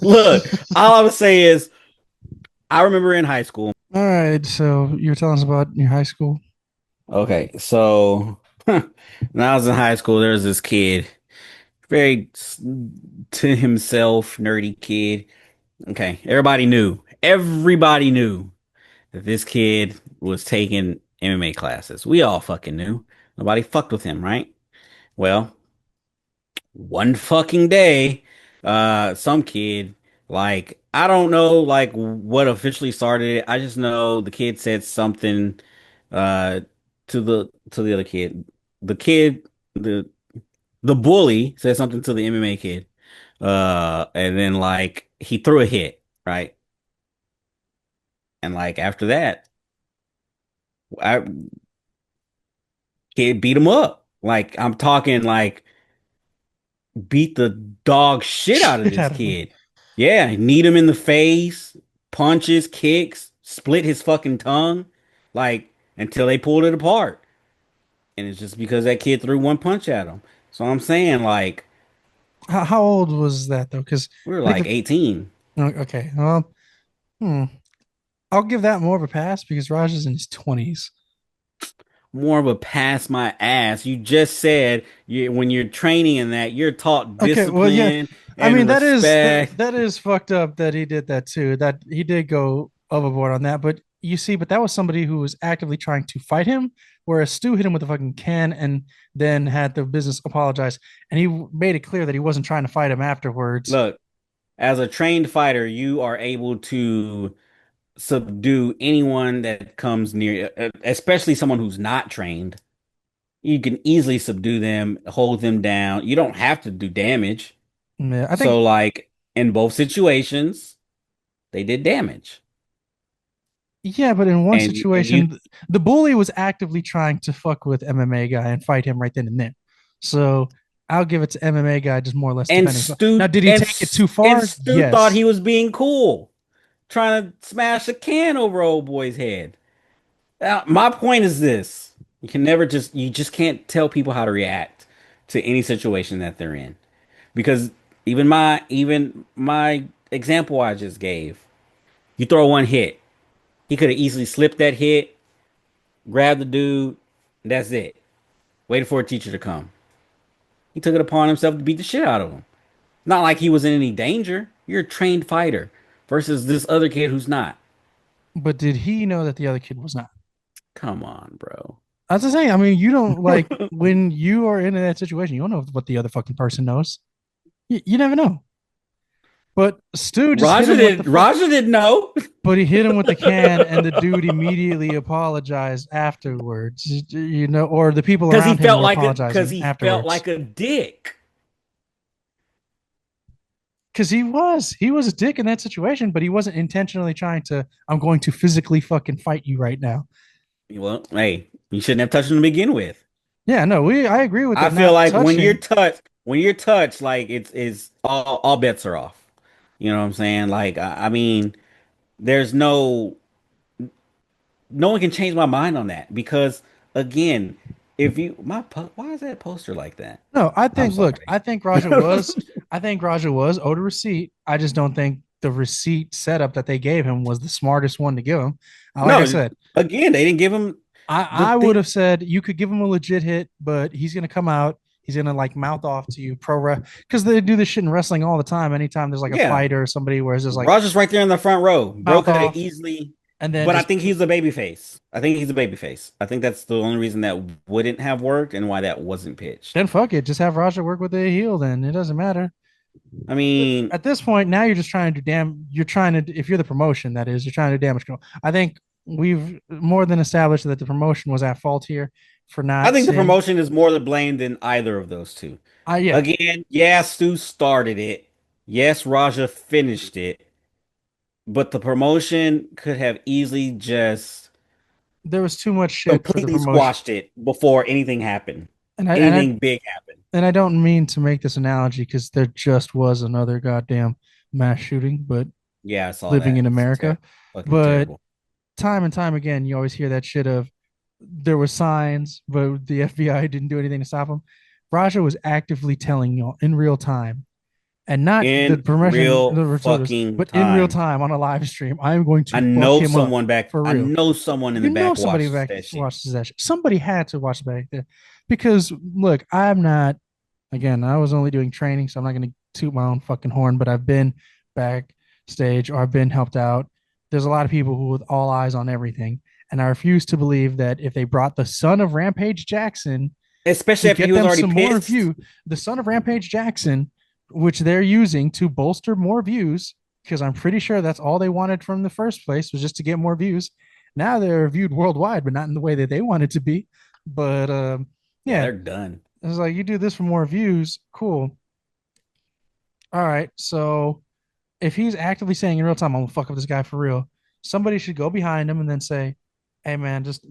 Look, all I would say is I remember in high school. All right, so you were telling us about your high school. Okay, so when I was in high school, there was this kid, very to himself, nerdy kid. Okay, everybody knew that this kid was taking MMA classes. We all fucking knew. Nobody fucked with him, right? Well, one fucking day, some kid, like, I don't know, like, what officially started it. I just know the kid said something, uh, to the other kid. The kid, the the bully said something to the MMA kid. And then like he threw a hit, right? And like after that, I kid beat him up. Like I'm talking like beat the dog shit out of Shit this out of him. kid. Yeah, kneed him in the face, punches, kicks, split his fucking tongue, like until they pulled it apart. And it's just because that kid threw one punch at him. So I'm saying like How old was that though? Because we were I think like 18. okay. Well, hmm, I'll give that more of a pass because Raj is in his 20s. More of a pass my ass. You just said when you're training in that, you're taught Okay, well, yeah. discipline I mean, and respect. that is fucked up that he did that too. That he did go overboard on that. But you see, but that was somebody who was actively trying to fight him, whereas Stu hit him with a fucking can and then had the business apologize. And he made it clear that he wasn't trying to fight him afterwards. Look, as a trained fighter, you are able to subdue anyone that comes near, especially someone who's not trained. You can easily subdue them, hold them down. You don't have to do damage. Yeah, I think So, like in both situations, they did damage. yeah, but in one And you situation, the bully was actively trying to fuck with MMA guy and fight him right then and there. So I'll give it to MMA guy just more or less and defending. Now, did he take it too And far? Stu thought Yes. he was being cool, trying to smash a can over old boy's head. Now, my point is this: you just can't tell people how to react to any situation that they're in, because even my example I just gave, you throw one hit, he could have easily slipped that hit, grabbed the dude, and that's it. Waited for a teacher to come. He took it upon himself to beat the shit out of him. Not like he was in any danger. You're a trained fighter versus this other kid who's not. But did he know that the other kid was not? Come on, bro. As I say, I mean, you don't like when you are in that situation, you don't know what the other fucking person knows. You never know. But Stu just hit him with the fuck. Raja didn't know But he hit him with the can, and the dude immediately apologized afterwards. You know, or the people around him were because apologizing he felt afterwards like a dick. because he was a dick in that situation, but he wasn't intentionally trying to. I'm going to physically fucking fight you right now. Well, hey, you shouldn't have touched him to begin with. Yeah, no, I agree with I it feel not like touching. when you're touched, like it's all bets are off. You know what I'm saying? Like I mean, there's no one can change my mind on that because again, if you why is that poster like that? No, I I'm think. Look, sorry. I think Raja was owed a receipt. I just don't think the receipt setup that they gave him was the smartest one to give him. Like I No, said, again, they didn't give him the I would thing have said you could give him a legit hit, but he's gonna come out. He's gonna like mouth off to you because they do this shit in wrestling all the time. Anytime there's like a Yeah, fight or somebody where it's just like Rogers right there in the front row. Bro mouth could have off easily, and then but I just think he's a baby face. I think he's a baby face. I think that's the only reason that wouldn't have worked and why that wasn't pitched. then fuck it. Just have Raja work with the heel. Then it doesn't matter. I mean, At this point, now you're just trying to damn. You're trying to if you're the promotion that is, you're trying to damage control. I think we've more than established that the promotion was at fault here for I not think the seeing. promotion is more to blame than either of those two. Yeah, Again, yeah, Stu started it. Yes, Raja finished it, but the promotion could have easily just there was too much shit for the completely promotion, squashed it before anything happened. and I and I Anything big happened. and I don't mean to make this analogy because there just was another goddamn mass shooting, but Yeah, I saw living that. in It's America. fucking But terrible. time and time again, you always hear that shit of there were signs, but the FBI didn't do anything to stop them. Raja was actively telling you in real time and not the In permission, real the retorters, fucking but in real time. time on a live stream. I am going I to fuck know him up someone back. for I real. know someone in You the know back somebody watches back that shit. watches that shit. Somebody had to watch back there because look, I'm not. Again, I was only doing training, so I'm not going to toot my own fucking horn. But I've been backstage or I've been helped out. There's a lot of people who with all eyes on everything, and I refuse to believe that if they brought the son of Rampage Jackson Especially to after he get was them already some more pissed. view, the son of Rampage Jackson, which they're using to bolster more views, because I'm pretty sure that's all they wanted from the first place was just to get more views. Now they're viewed worldwide, but not in the way that they wanted to be. But Yeah, yeah, they're done. it's like you do this for more views, cool. All right, so if he's actively saying in real time, "I'm gonna fuck up this guy for real," somebody should go behind him and then say, "Hey man, just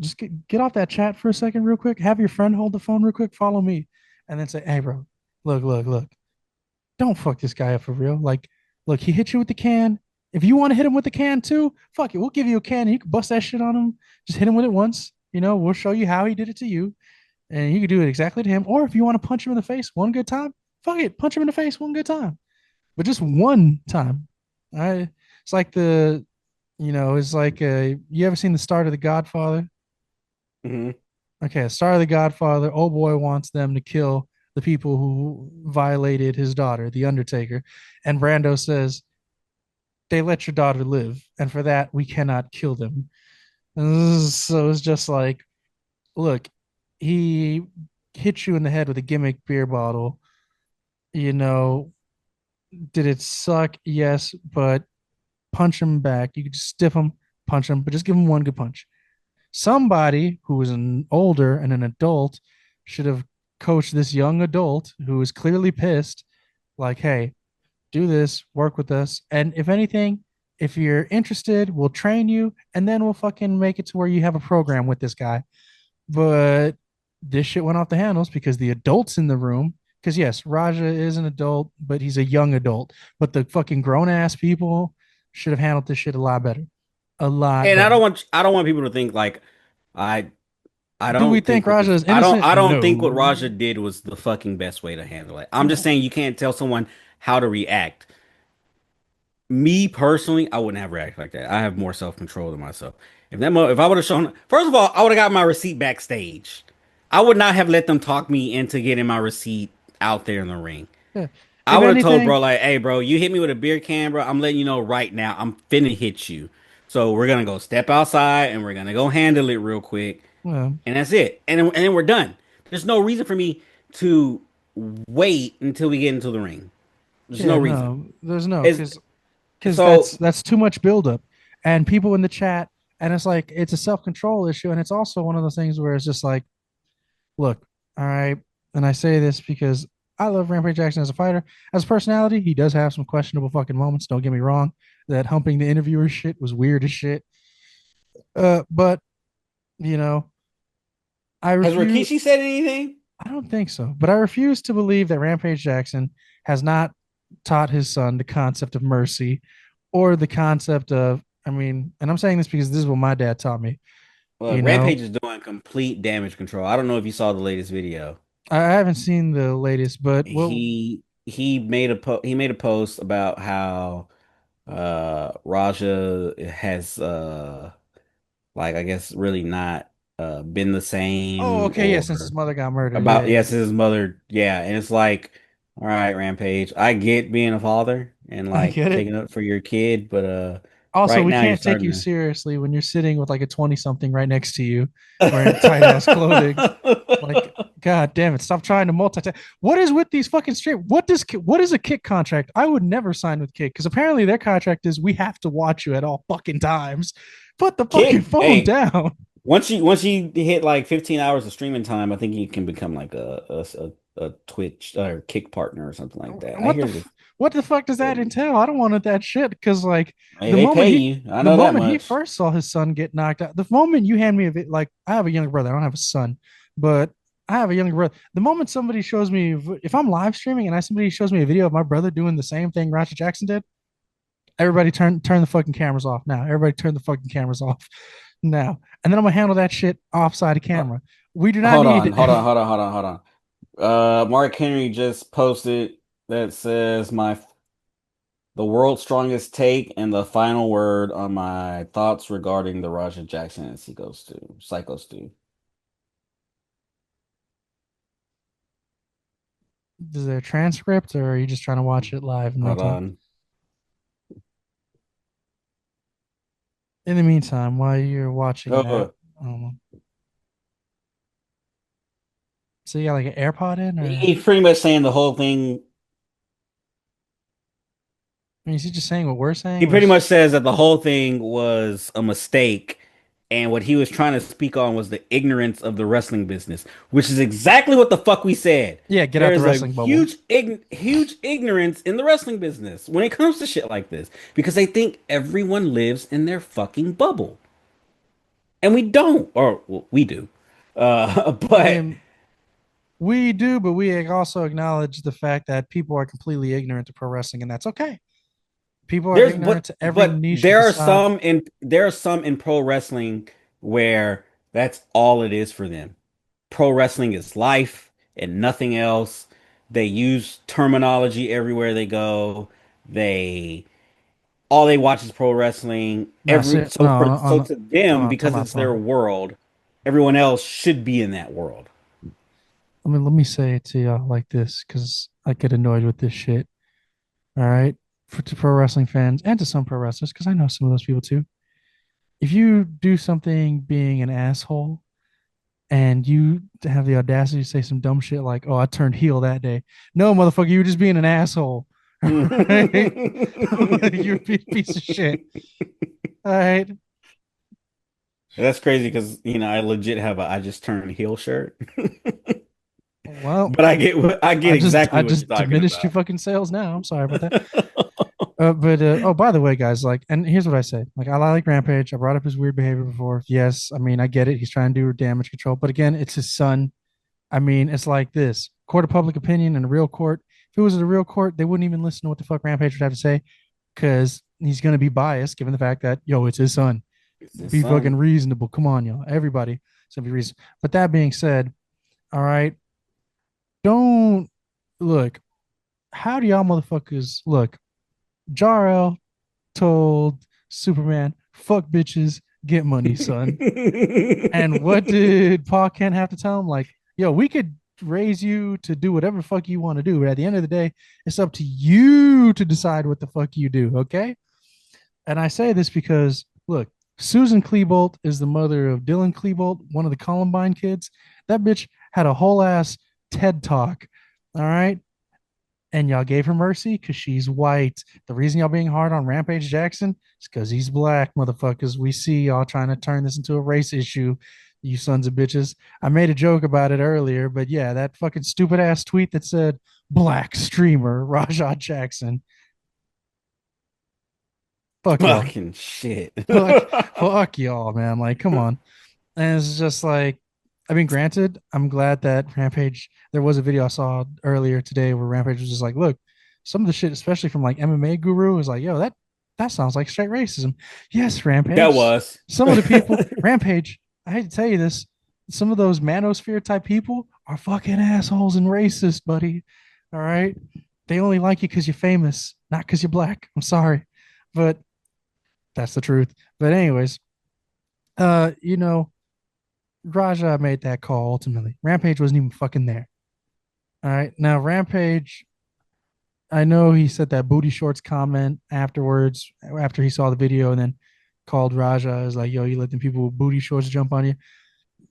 get off that chat for a second, real quick. Have your friend hold the phone real quick. Follow me," and then say, "Hey bro, look, don't fuck this guy up for real. Like, look, he hit you with the can. If you want to hit him with the can too, fuck it. We'll give you a can. And you can bust that shit on him. Just hit him with it once. We'll show you how he did it to you, and you can do it exactly to him. Or if you want to punch him in the face one good time, fuck it, punch him in the face one good time, but just one time. I It's like it's like you ever seen the start of The Godfather? Hmm. Okay, start of The Godfather. Old boy wants them to kill the people who violated his daughter, the Undertaker, and Brando says they let your daughter live, and for that we cannot kill them. So it's just like, look, he hit you in the head with a gimmick beer bottle. You know, did it suck? Yes, but punch him back. You could just stiff him, punch him, but just give him one good punch. Somebody who was an older and an adult should have coached this young adult who is clearly pissed, like, hey, do this, work with us. And if anything, if you're interested, we'll train you and then we'll fucking make it to where you have a program with this guy. But this shit went off the handles because the adults in the room, because yes, Raja is an adult, but he's a young adult. But the fucking grown ass people should have handled this shit a lot better. A lot And better. I don't want people to think like I I Do we don't think think what Raja this is innocent? I don't think what No. Raja did was the fucking best way to handle it. I'm just No. saying you can't tell someone how to react. Me personally, I wouldn't have reacted like that. I have more self-control than myself. If I would have shown, first of all, I would have got my receipt backstage. I would not have let them talk me into getting my receipt out there in the ring. Yeah. I If would have told anything, bro like, "Hey, bro, you hit me with a beer can, bro. I'm letting you know right now. I'm finna hit you. So we're gonna go step outside and we're gonna go handle it real quick, well, and that's it. And then we're done. There's no reason for me to wait until we get into the ring. There's no yeah, reason. no, there's no, It's because so that's too much buildup, and people in the chat, and it's like it's a self control issue, and it's also one of those things where it's just like, look, all right, and I say this because I love Rampage Jackson as a fighter, as a personality. He does have some questionable fucking moments. Don't get me wrong. That humping the interviewer shit was weird as shit. But you know, I has refuse. Rikishi said anything? I don't think so, but I refuse to believe that Rampage Jackson has not taught his son the concept of mercy or the concept of, I mean, and I'm saying this because this is what my dad taught me. Look, You know, Rampage is doing complete damage control. I don't know if you saw the latest video. I haven't seen the latest, but well, He made a post about how Raja has like I guess really not been the oh, same okay, yeah, since his or mother got murdered, yeah, about yeah, yes his mother, yeah, and it's like all right, Rampage, I get being a father and I like get it. taking up for your kid, but Also, right we now you're can't take starting you to seriously when you're sitting with like a 20 something right next to you wearing tight ass clothing. Like, God damn it! Stop trying to multitask. What is with these fucking straight? What is a kick contract? I would never sign with Kick because apparently their contract is we have to watch you at all fucking times. Put the fucking kick. phone Hey, down. once you hit like 15 hours of streaming time, I think you can become like a Twitch or Kick partner or something like that. I What the hear this. what the fuck does that entail? I don't want that shit because like Hey, they pay you. I the know that moment he much. first saw his son get knocked out, the moment you hand me a like I have a younger brother, I don't have a son, but I have a younger brother. The moment somebody shows me if I'm live streaming and somebody shows me a video of my brother doing the same thing Roger Jackson did, everybody turn the fucking cameras off now. Everybody turn the fucking cameras off now. And then I'm gonna handle that shit offside of Uh, camera. We do not hold on, need hold on, hold on, hold on, hold on. Mark Henry just posted. that says my the world's strongest take and the final word on my thoughts regarding the Raja Jackson and Psycho Stu. Is there a transcript or are you just trying to watch it live in real Hold time? on. In the meantime, while you're watching that, Oh, um, so you got like an AirPod in, or he's pretty much saying the whole thing. I mean, is he just saying what we're saying? He pretty Was much says that the whole thing was a mistake, and what he was trying to speak on was the ignorance of the wrestling business, which is exactly what the fuck we said. yeah, get out There the is a wrestling bubble. huge ignorance in the wrestling business when it comes to shit like this because they think everyone lives in their fucking bubble, and we don't, or well, we do. I But mean, we do, but we also acknowledge the fact that people are completely ignorant to pro wrestling, and that's okay. People are There's ignorant to every niche and facade. there are some in pro wrestling where that's all it is for them. Pro wrestling is life and nothing else. They use terminology everywhere they go. They all they watch is pro wrestling. Nah, no, So to hold them, on, because time out, it's their time. world, everyone else should be in that world. Let me say it to y'all like this because I get annoyed with this shit. All right, for to pro wrestling fans and to some pro wrestlers, because I know some of those people too. If you do something being an asshole and you have the audacity to say some dumb shit like, "Oh, I turned heel that day," no, motherfucker, you were just being an asshole. All right, you're a piece of shit. All right. That's crazy because I legit have a I just turned heel shirt. Well, But I get I exactly what you're just talking diminished your about. fucking sales now. I'm sorry about that. But oh, by the way, guys, like, and here's what I say: like, I like Rampage. I brought up his weird behavior before. Yes, I mean, I get it. He's trying to do damage control, but again, it's his son. I mean, it's like this: court of public opinion in a real court. If it was a real court, they wouldn't even listen to what the fuck Rampage would have to say because he's going to be biased, given the fact that it's his son. It's his Be fucking son. reasonable. Come on, y'all. Everybody, so be reasonable. But that being said, all right, don't look. How do y'all motherfuckers look? Jarrell told Superman, fuck bitches, get money, son. And what did Pa Kent have to tell him? Like, yo, we could raise you to do whatever the fuck you want to do, but at the end of the day, it's up to you to decide what the fuck you do, okay? And I say this because, look, Susan Klebold is the mother of Dylan Klebold, one of the Columbine kids. That bitch had a whole ass TED talk, all right? And y'all gave her mercy because she's white. The reason y'all being hard on Rampage Jackson is because he's black, motherfuckers. We see y'all trying to turn this into a race issue, you sons of bitches. I made a joke about it earlier, but yeah, that fucking stupid ass tweet that said black streamer Rajah Jackson. Fuck y'all. Fucking shit. Fuck y'all, man. Like, come on. And it's just like, I mean, granted, I'm glad that Rampage, there was a video I saw earlier today where Rampage was just like, look, some of the shit, especially from like MMA Guru, is like, yo, that sounds like straight racism. Yes, That Rampage. was. Some of the people, Rampage, I hate to tell you this, some of those manosphere type people are fucking assholes and racist, buddy. All right. They only like you because you're famous, not because you're black. I'm sorry. But that's the truth. But anyways, uh, you know, Raja made that call ultimately. Rampage wasn't even fucking there. All right. Now, Rampage, I know he said that booty shorts comment afterwards, after he saw the video, and then called Raja as like, yo, you let them people with booty shorts jump on you.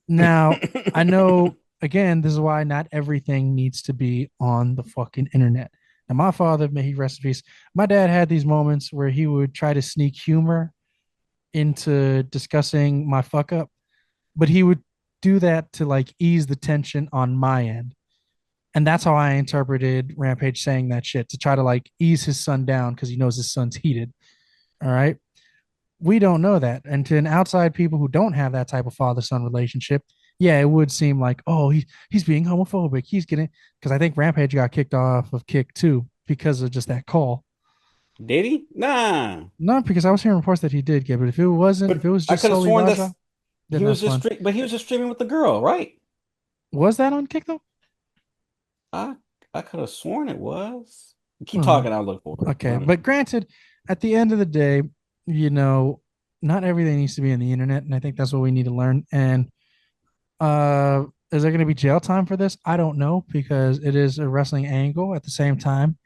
Now, I know, again, this is why not everything needs to be on the fucking internet. Now, my father, may he rest in peace, my dad had these moments where he would try to sneak humor into discussing my fuck up, but he would do that to like ease the tension on my end. And that's how I interpreted Rampage saying that shit to try to like ease his son down because he knows his son's heated. All right. We don't know that. And to an outside people who don't have that type of father son relationship, yeah, it would seem like, oh, he's being homophobic. He's getting, because I think Rampage got kicked off of Kick too because of just that call. Did he? Nah. Not because I was hearing reports that he did get, but if it wasn't, if But it was I just could have solely sworn Raja, then that's fine. he was just streaming with the girl, right? Was that on Kick though? I I could have sworn it was. Keep Uh, talking. I'll look for it. okay, but granted, at the end of the day, you know, not everything needs to be in the internet, and I think that's what we need to learn. And uh, is there going to be jail time for this? I don't know because it is a wrestling angle. At the same time,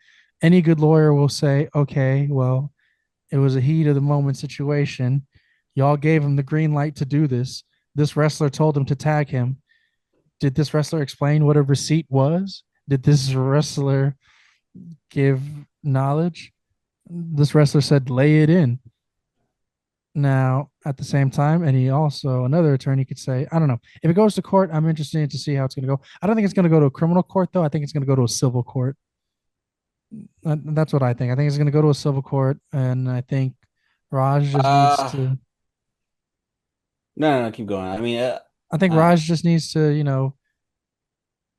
any good lawyer will say, okay, well, it was a heat of the moment situation. Y'all gave him the green light to do this. This wrestler told him to tag him. Did this wrestler explain what a receipt was? Did this wrestler give knowledge? This wrestler said, lay it in. Now, at the same time, and he also, another attorney could say, I don't know. If it goes to court, I'm interested to see how it's going to go. I don't think it's going to go to a criminal court, though. I think it's going to go to a civil court. That's what I think. I think it's going to go to a civil court. And I think Raj just needs Uh, to, no, keep going. I mean, I think uh, Raj just needs to,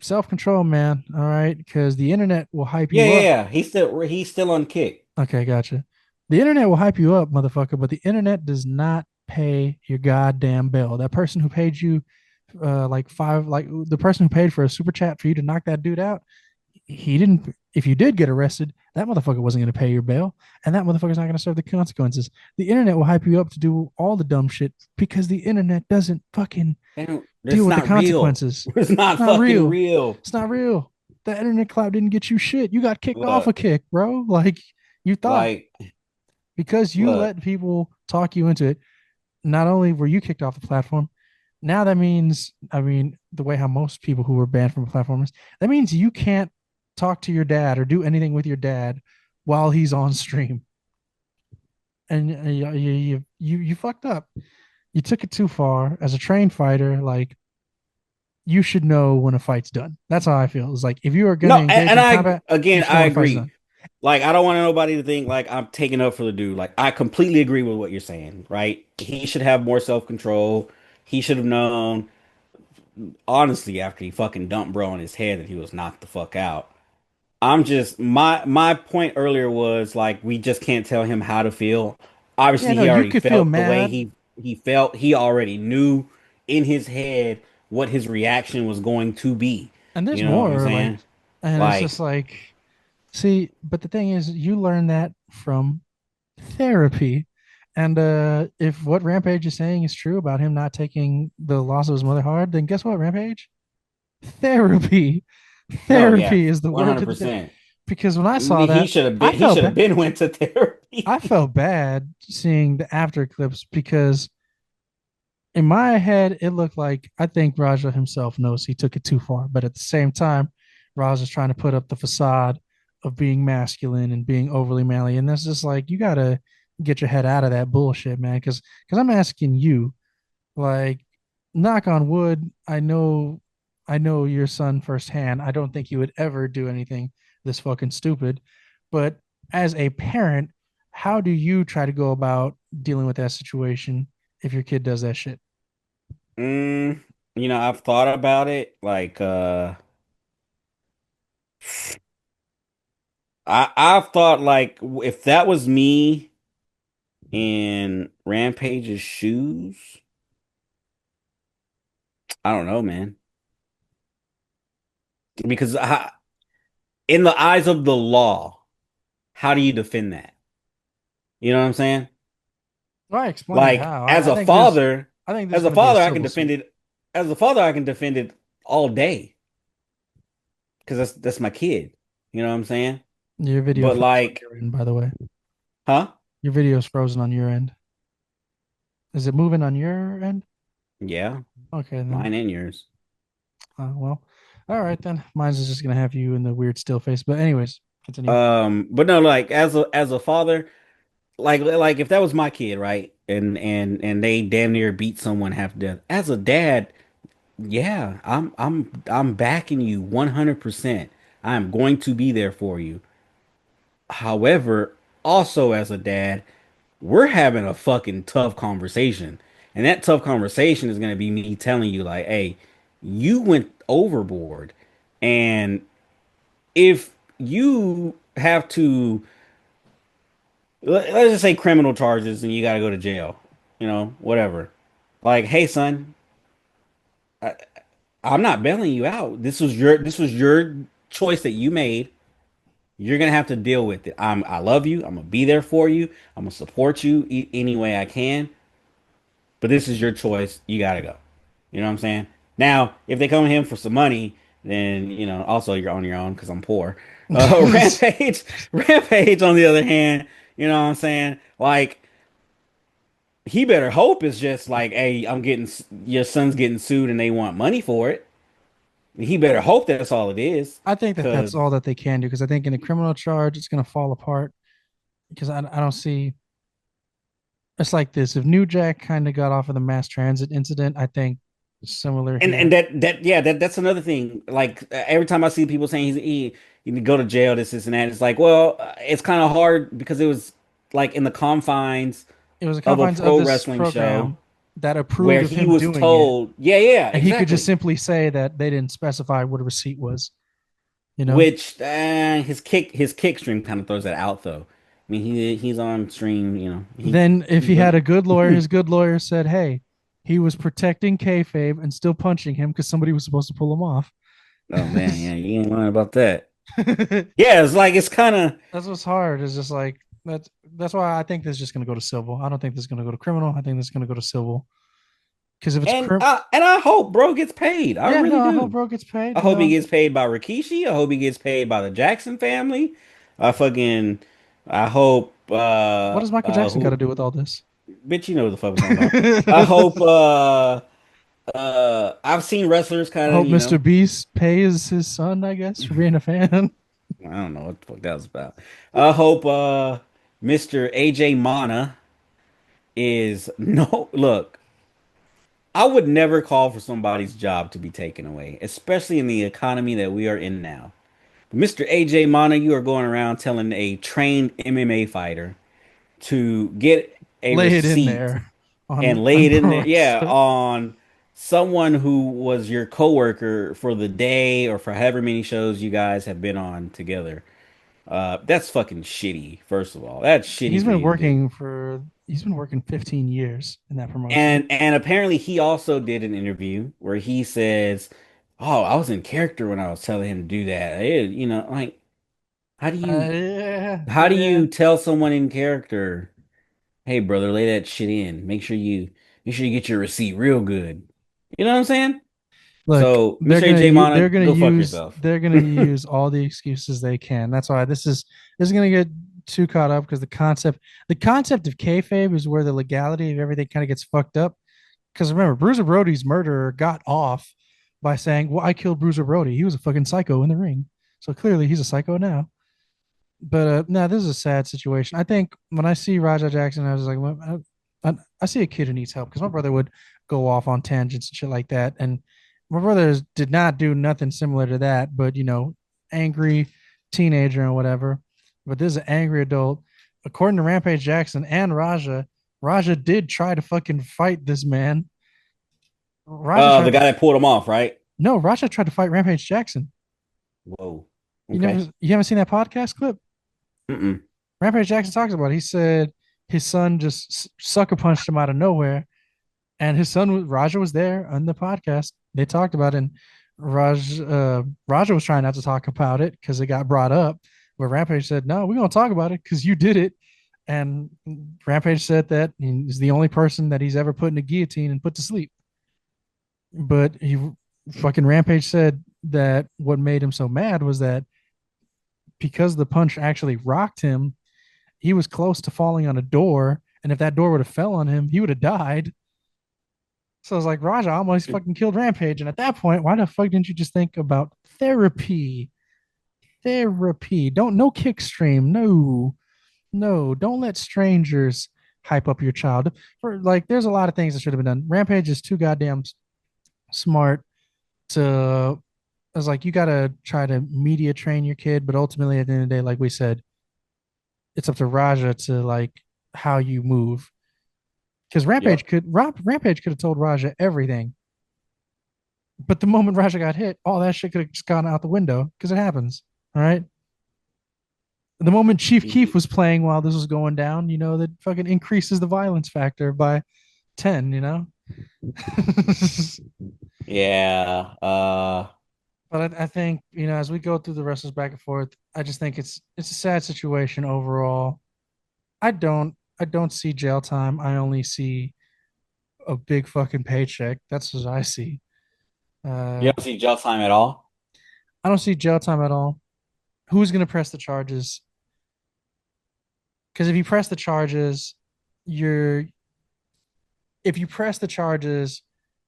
self control, man. All right. Because the internet will hype yeah, you yeah, up. yeah. He's still on kick. Okay, gotcha. The internet will hype you up, motherfucker, but the internet does not pay your goddamn bill. That person who paid you like the person who paid for a super chat for you to knock that dude out, he didn't. If you did get arrested, that motherfucker wasn't going to pay your bail, and that motherfucker's not going to serve the consequences. The internet will hype you up to do all the dumb shit because the internet doesn't fucking deal It's with the not real. consequences. It's It's not not fucking real. real. It's not real. The internet cloud didn't get you shit. You got kicked off a Look, kick, bro. Like you thought like, because you look. let people talk you into it. Not only were you kicked off the platform, now that means, I mean, the way how most people who were banned from platformers, that means you can't talk to your dad or do anything with your dad while he's on stream. And you fucked up. You took it too far. As a trained fighter, like you should know when a fight's done. That's how I feel. It's like if you are going No, to engage and in I combat, you again, should know I when a fight's agree. done. Like, I don't want nobody to think like I'm taking up for the dude. Like, I completely agree with what you're saying, right? He should have more self-control. He should have known, honestly, after he fucking dumped bro on his head that he was knocked the fuck out. I'm just my point earlier was like we just can't tell him how to feel. Yeah, Obviously, no, he you already could feel felt the way mad, he felt. He already knew in his head what his reaction was going to be. and there's You know what I'm more. saying? And it's Like, just like, see, but the thing is, you learn that from therapy. And if what Rampage is saying is true about him not taking the loss of his mother hard, then guess what, Rampage? Therapy. no, yeah, Therapy is the word to the day. 100%. Because when I saw He that, should have I been he felt should have bad. been went to I therapy. felt bad seeing the after clips because in my head, it looked like I think Raja himself knows he took it too far. But at the same time, Raja's trying to put up the facade of being masculine and being overly manly. And that's just like, you got to get your head out of that bullshit, man. Because I'm asking you, like, knock on wood, I know your son firsthand. I don't think he would ever do anything this fucking stupid. But as a parent, how do you try to go about dealing with that situation if your kid does that shit? Mm, I've thought about it. Like, I've thought like if that was me in Rampage's shoes, I don't know, man. Because in the eyes of the law, how do you defend that? You know what I'm saying? Well, I explained Like, how. as a I think there's as a going to be a father, I can civil defend suit. it. As a father, I can defend it all day because that's my kid. You know what I'm saying? Your video But froze on like, your end, by the way. huh? Your video's frozen on your end. Is it moving on your end? Yeah, Okay, then. mine and yours. Well, all right then. Mine's is just gonna have you in the weird still face. But anyways, continue. But no, like as a father, like if that was my kid, right? And they damn near beat someone half to death. As a dad, yeah, I'm backing you 100%. I am going to be there for you. However, also as a dad, we're having a fucking tough conversation. And that tough conversation is going to be me telling you like, "Hey, you went overboard." And if you have to let's just say criminal charges and you got to go to jail, whatever. Like, hey, son, I'm not bailing you out. This was your choice that you made. You're gonna have to deal with it. I love you. I'm gonna be there for you. I'm gonna support you any way I can. But this is your choice. You gotta go. You know what I'm saying? Now, if they come to him for some money, then also you're on your own because I'm poor. Rampage, Rampage, on the other hand, you know what I'm saying? Like he better hope it's just like, hey, your son's getting sued and they want money for it. He better hope that's all it is. I think that Cause that's all that they can do because I think in a criminal charge it's going to fall apart because I don't see it's like this. If New Jack kind of got off of the mass transit incident, I think similar and here. that's another thing. Like every time I see people saying he need to go to jail, this and that, it's like, well, it's kind of hard because it was like in the confines It was the of a confines of pro this wrestling show program that approved where of he him was doing it, told, yeah, yeah, and he could just exactly. simply say that they didn't specify what a receipt was. You know. Which his kick stream kind of throws that out though. I mean he's on stream, Then, if he's he had really a good lawyer, his good lawyer said, "Hey, he was protecting kayfabe and still punching him because somebody was supposed to pull him off." oh man, yeah, you ain't lying about that. Yeah, it's like it's kind of That's what's hard. Is just like that's why I think this is just going to go to civil. I don't think this is going to go to criminal. I think this is going to go to civil because if it's and I hope bro gets paid. I yeah, really no, I hope do. bro gets I paid. hope he gets paid by Rikishi. I hope he gets paid by the Jackson family. I fucking I hope What does Michael Jackson got to who do with all this? bitch, you know what the fuck I'm talking about. I hope I've seen wrestlers I kind of, hope Mr. Beast pays his son, I guess, for being a fan. I don't know what the fuck that was about. I hope Mr. AJ Mana is no look. I would never call for somebody's job to be taken away, especially in the economy that we are in now. Mr. AJ Mana, you are going around telling a trained MMA fighter to get a Lay it in receipt there and lay on it in pro there, yeah, wrestler. on someone who was your coworker for the day or for however many shows you guys have been on together. That's fucking shitty, first of all. That's shitty for you to do. He's been working 15 years in that promotion. And apparently he also did an interview where he says, "Oh, I was in character when I was telling him to do that." Like how do you Yeah, how do yeah. you tell someone in character, "Hey brother, lay that shit in. Make sure you get your receipt real good." You know what I'm saying? Look, So, Mr. AJ they're Mana, gonna go fuck use yourself. all the excuses they can. That's why this is gonna get too caught up because the concept of kayfabe is where the legality of everything kind of gets fucked up. Because remember, Bruiser Brody's murderer got off by saying, "Well, I killed Bruiser Brody. He was a fucking psycho in the ring." So clearly, he's a psycho now. But no, this is a sad situation. I think when I see Raja Jackson, I was like, well, I see a kid who needs help because my brother would go off on tangents and shit like that, and my brother did not do nothing similar to that, but angry teenager and whatever. But this is an angry adult. According to Rampage Jackson and Raja, Raja did try to fucking fight this man. Raja The tried to guy that pulled him off, right? no, Raja tried to fight Rampage Jackson. Whoa. Okay. You haven't seen that podcast clip? Mm-mm. Rampage Jackson talks about it. He said his son just sucker punched him out of nowhere, and his son Raja was there on the podcast. They talked about it, and Raja was trying not to talk about it because it got brought up, but Rampage said, "No, we're gonna talk about it because you did it." And Rampage said that he's the only person that he's ever put in a guillotine and put to sleep. But he fucking Rampage said that what made him so mad was that because the punch actually rocked him, he was close to falling on a door, and if that door would have fell on him, he would have died. So I was like, Raja almost fucking killed Rampage, and at that point, why the fuck didn't you just think about therapy? Therapy. Don't no kick stream. No, no. Don't let strangers hype up your child. For like, there's a lot of things that should have been done. Rampage is too goddamn smart to. I was like, you gotta try to media train your kid, but ultimately, at the end of the day, like we said, it's up to Raja to like how you move. Because Yep. Rampage could have told Raja everything, but the moment Raja got hit, all that shit could have just gone out the window because it happens. All right. The moment Chief Keef was playing while this was going down, that fucking increases the violence factor by 10. Yeah. But I think as we go through the wrestlers back and forth, I just think it's a sad situation overall. I don't see jail time. I only see a big fucking paycheck. That's what I see. You Uh, don't see jail time at all. I don't see jail time at all. Who's gonna press the charges? Because if you press the charges, you're if you press the charges,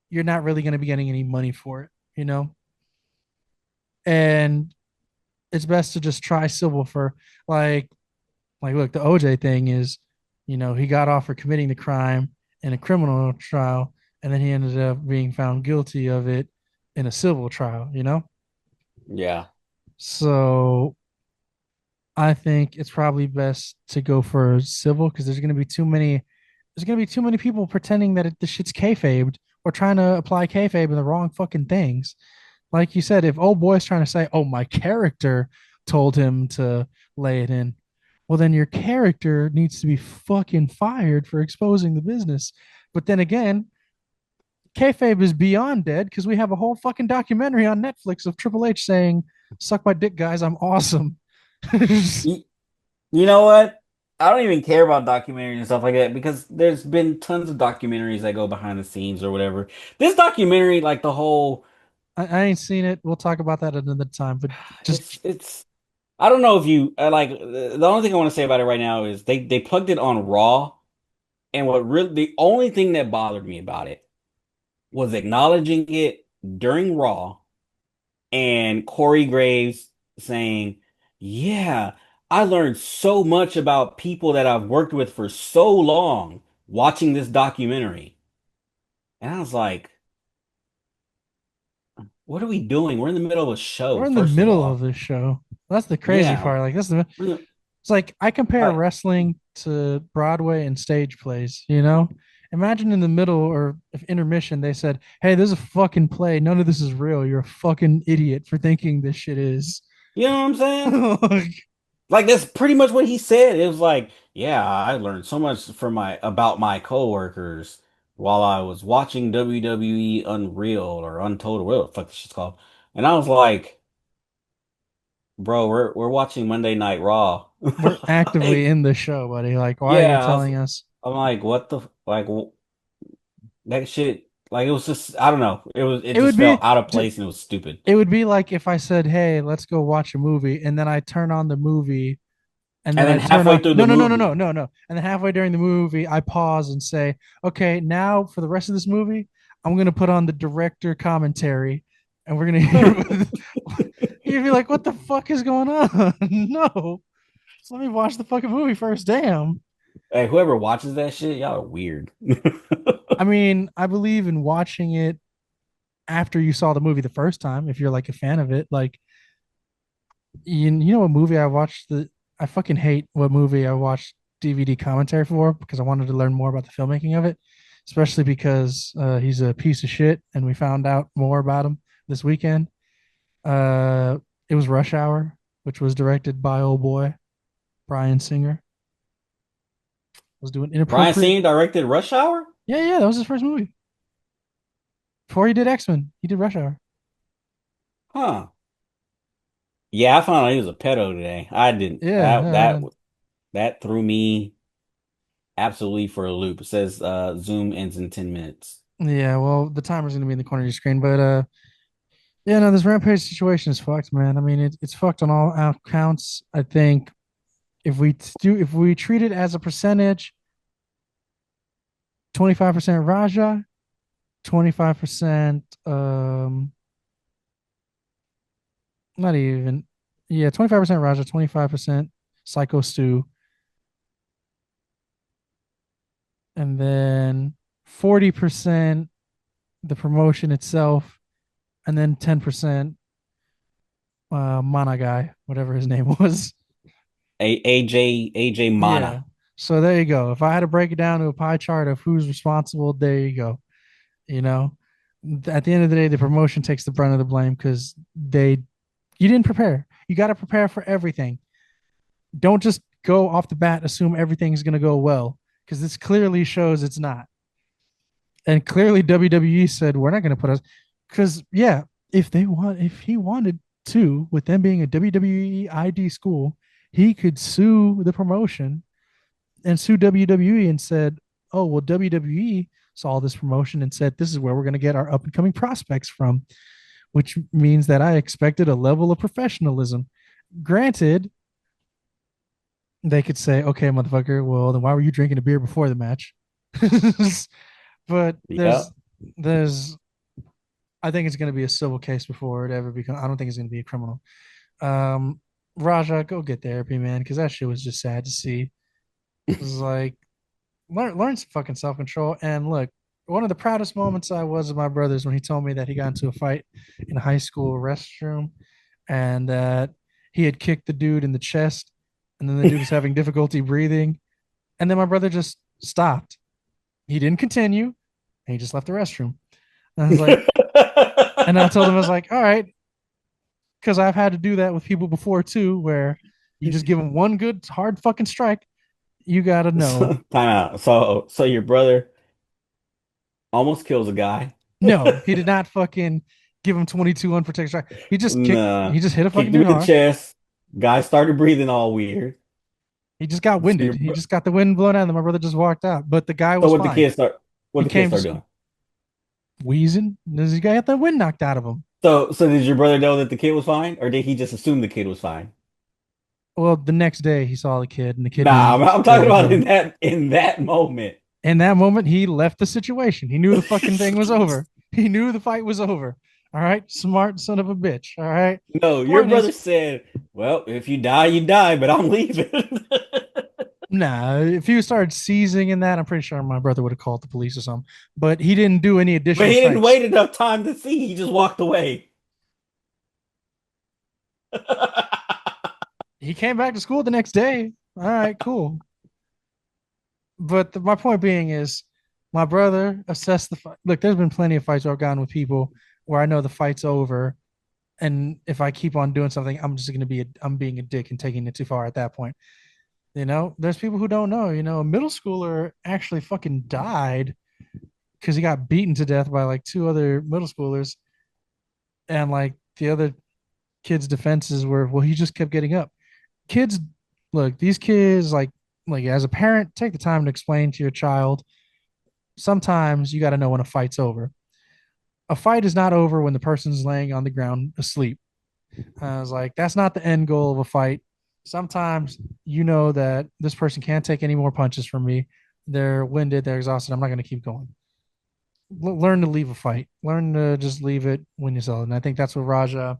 you're not really gonna be getting any money for it, you know. And it's best to just try civil for like look, the OJ thing is, he got off for committing the crime in a criminal trial, and then he ended up being found guilty of it in a civil trial. Yeah. So I think it's probably best to go for civil because there's gonna be too many people pretending that the shit's kayfabed or trying to apply kayfabe in the wrong fucking things. Like you said, if old boy's trying to say, "Oh, my character told him to lay it in," well, then your character needs to be fucking fired for exposing the business. But then again, kayfabe is beyond dead because we have a whole fucking documentary on Netflix of Triple H saying, "Suck my dick, guys, I'm awesome." You, you know what? I don't even care about documentaries and stuff like that because there's been tons of documentaries that go behind the scenes or whatever. This documentary, like the whole, I ain't seen it. We'll talk about that another time. But just it's. I don't know if you like. The only thing I want to say about it right now is they plugged it on Raw, and what really the only thing that bothered me about it was acknowledging it during Raw and Corey Graves saying, "Yeah, I learned so much about people that I've worked with for so long watching this documentary." And I was like, "What are we doing? We're in the middle of a show, we're in the first of middle of all." this show. That's the crazy Yeah, part. Like this, it's we're in the, like I compare like, wrestling to Broadway and stage plays. Imagine in the middle or if intermission they said, "Hey, there's a fucking play. None of this is real. You're a fucking idiot for thinking this shit is." you know what I'm saying? Like, Like that's pretty much what he said. It was like, "Yeah, I learned so much from my about my coworkers while I was watching WWE Unreal or Untold or whatever the fuck this shit's called." And I was like, "Bro, we're watching Monday Night Raw." we're actively Like, in the show, buddy. Like, why are you yeah, telling us? I'm like, what the like that shit? Like it was just I don't know. It It would just be felt out of place and it was stupid. it would be like if I said, "Hey, let's go watch a movie," and then I turn on the movie and then And I then turn halfway on through no the no no no no movie, no no, and then halfway during the movie I pause and say, "Okay, now for the rest of this movie, I'm gonna put on the director commentary, and we're gonna hear." You'd be like, "What the fuck is going on?" No, so let me watch the fucking movie first. Damn. hey, whoever watches that shit, y'all are weird. I mean, I believe in watching it after you saw the movie the first time if you're like a fan of it. Like, you know what movie I watched the I fucking hate what movie I watched DVD commentary for because I wanted to learn more about the filmmaking of it, especially because he's a piece of shit and we found out more about him this weekend. Uh, it was Rush Hour, which was directed by old boy Brian Singer. Was doing Brian inappropriate. Singer directed Rush Hour? Yeah, yeah, that was his first movie before he did X-Men. He did Rush Hour. Huh. Yeah, I found out he was a pedo today. I didn't. Yeah, That threw me absolutely for a loop. It says Zoom ends in 10 minutes. yeah. Well, the timer's gonna be in the corner of your screen, but yeah, no, this Rampage situation is fucked, man. I mean, it's fucked on all accounts. I think if we treat it as a percentage, 25% Raja, 25%, not even, yeah, 25% Raja, 25% Psycho Stew, and then 40% the promotion itself, and then 10% Mana guy, whatever his name was. AJ Yeah. Mana. So there you go. If I had to break it down to a pie chart of who's responsible, there you go. You know, at the end of the day, the promotion takes the brunt of the blame because you didn't prepare. You got to prepare for everything. Don't just go off the bat, assume everything's going to go well because this clearly shows it's not. And clearly, WWE said, we're not going to put us, because, yeah. if he wanted to, with them being a WWE ID school, he could sue the promotion and sue WWE and said, "Oh, well, WWE saw this promotion and said this is where we're going to get our up and coming prospects from," which means that I expected a level of professionalism. Granted, they could say, "Okay, motherfucker, well, then why were you drinking a beer before the match?" But Yeah. there's I think it's going to be a civil case before it ever becomes. I don't think it's going to be a criminal. Um, Raja, go get therapy, man, because that shit was just sad to see. It was like learn some fucking self control. And look, one of the proudest moments I was of my brother's when he told me that he got into a fight in a high school restroom and that he had kicked the dude in the chest, and then the dude was having difficulty breathing, and then my brother just stopped. He didn't continue, and he just left the restroom. And I was like, and I told him I was like, all right, because I've had to do that with people before too, where you just give them one good hard fucking strike. You gotta know. Time out. So your brother almost kills a guy. No, he did not fucking give him 22 unprotected strike. He just kicked. Nah. He just hit a fucking Kicked him dude in the hard. chest. Guy started breathing all weird. He just got So winded. He just got the wind blown out, and my brother just walked out. But the guy so was fine. what He the kids came to start school doing? wheezing. This guy got the wind knocked out of him. So did your brother know that the kid was fine, or did he just assume the kid was fine? Well, the next day he saw the kid, and the kid knew Nah, he was I'm talking clearly about fine. in that moment. In that moment, he left the situation. He knew the fucking thing was over. He knew the fight was over. All right, smart son of a bitch. All right. No, your Point brother is, said, "Well, if you die, you die, but I'm leaving." nah. If he started seizing in that, I'm pretty sure my brother would have called the police or something. But he didn't do any But additional he didn't strikes. wait enough time to see. He just walked away. He came back to school the next day. All right, cool. But my point being is, my brother assessed the fight. Look, there's been plenty of fights where I've gone with people where I know the fight's over, and if I keep on doing something, I'm just going to be I'm being a dick and taking it too far at that point. There's people who don't know. A middle schooler actually fucking died because he got beaten to death by like two other middle schoolers, and like the other kids' defenses were, well, he just kept getting up. Kids, look, these kids like as a parent, take the time to explain to your child. Sometimes you got to know when a fight's over. A fight is not over when the person's laying on the ground asleep. I was like, that's not the end goal of a fight. Sometimes you know that this person can't take any more punches from me. They're winded, they're exhausted. I'm not going to keep going. Learn to leave a fight. Learn to just leave it when you sell it. And I think that's what Raja.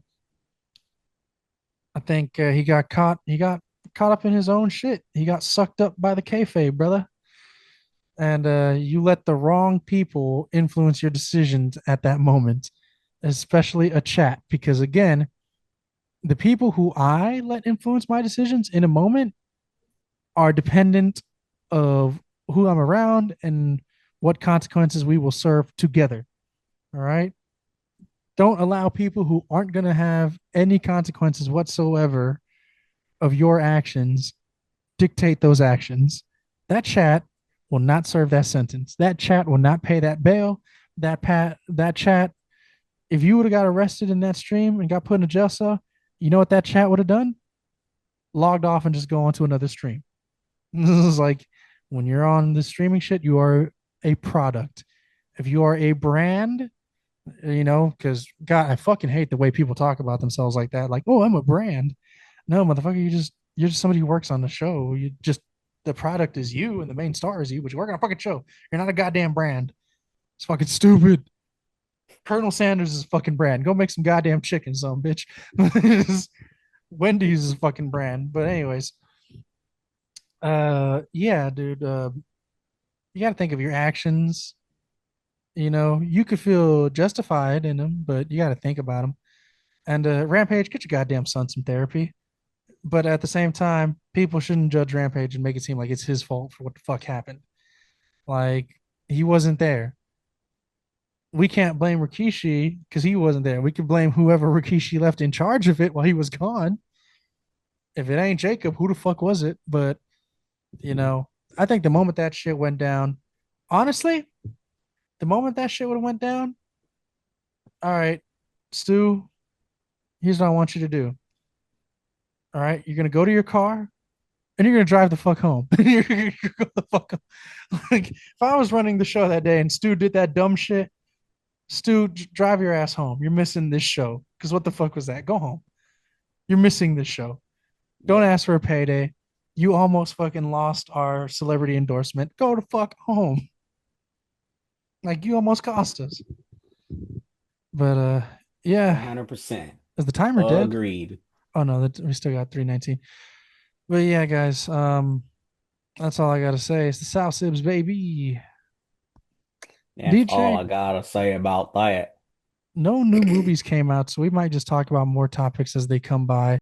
I think he got caught. He got caught up in his own shit. He got sucked up by the kayfabe, brother. And you let the wrong people influence your decisions at that moment, especially a chat. Because again, the people who I let influence my decisions in a moment are dependent of who I'm around and what consequences we will serve together. All right. Don't allow people who aren't going to have any consequences whatsoever of your actions dictate those actions. That chat will not serve that sentence. That chat will not pay that bail. That chat, if you would have got arrested in that stream and got put in a jail cell, you know what that chat would have done? Logged off and just go on to another stream. This is like when you're on the streaming shit, you are a product. If you are a brand, because God, I fucking hate the way people talk about themselves like that. Like, oh, I'm a brand. No, motherfucker, you're just somebody who works on the show. You just the product is you and the main star is you, but you work on a fucking show. You're not a goddamn brand. It's fucking stupid. Colonel Sanders is a fucking brand. Go make some goddamn chicken, some bitch. Wendy's is a fucking brand. But anyways, yeah, dude. You got to think of your actions. You could feel justified in them, but you got to think about them. And Rampage, get your goddamn son some therapy. But at the same time, people shouldn't judge Rampage and make it seem like it's his fault for what the fuck happened. Like he wasn't there. We can't blame Rikishi because he wasn't there. We could blame whoever Rikishi left in charge of it while he was gone. If it ain't Jacob, who the fuck was it? But you know, I think the moment that shit went down, honestly, the moment that shit would have went down, all right. Stu, here's what I want you to do. All right, you're gonna go to your car and you're gonna drive the fuck home. You're gonna go the fuck home. Like if I was running the show that day and Stu did that dumb shit, Stu, drive your ass home. You're missing this show. Because what the fuck was that? Go home. You're missing this show. Don't Yep. ask for a payday. You almost fucking lost our celebrity endorsement. Go to fuck home. Like you almost cost us. But yeah. 100%. Is the timer dead? Agreed. Oh no, we still got 319. But yeah, guys, that's all I gotta say. It's the South Sibs, baby. That's all DJ, I gotta say about that. no new movies came out, so we might just talk about more topics as they come by.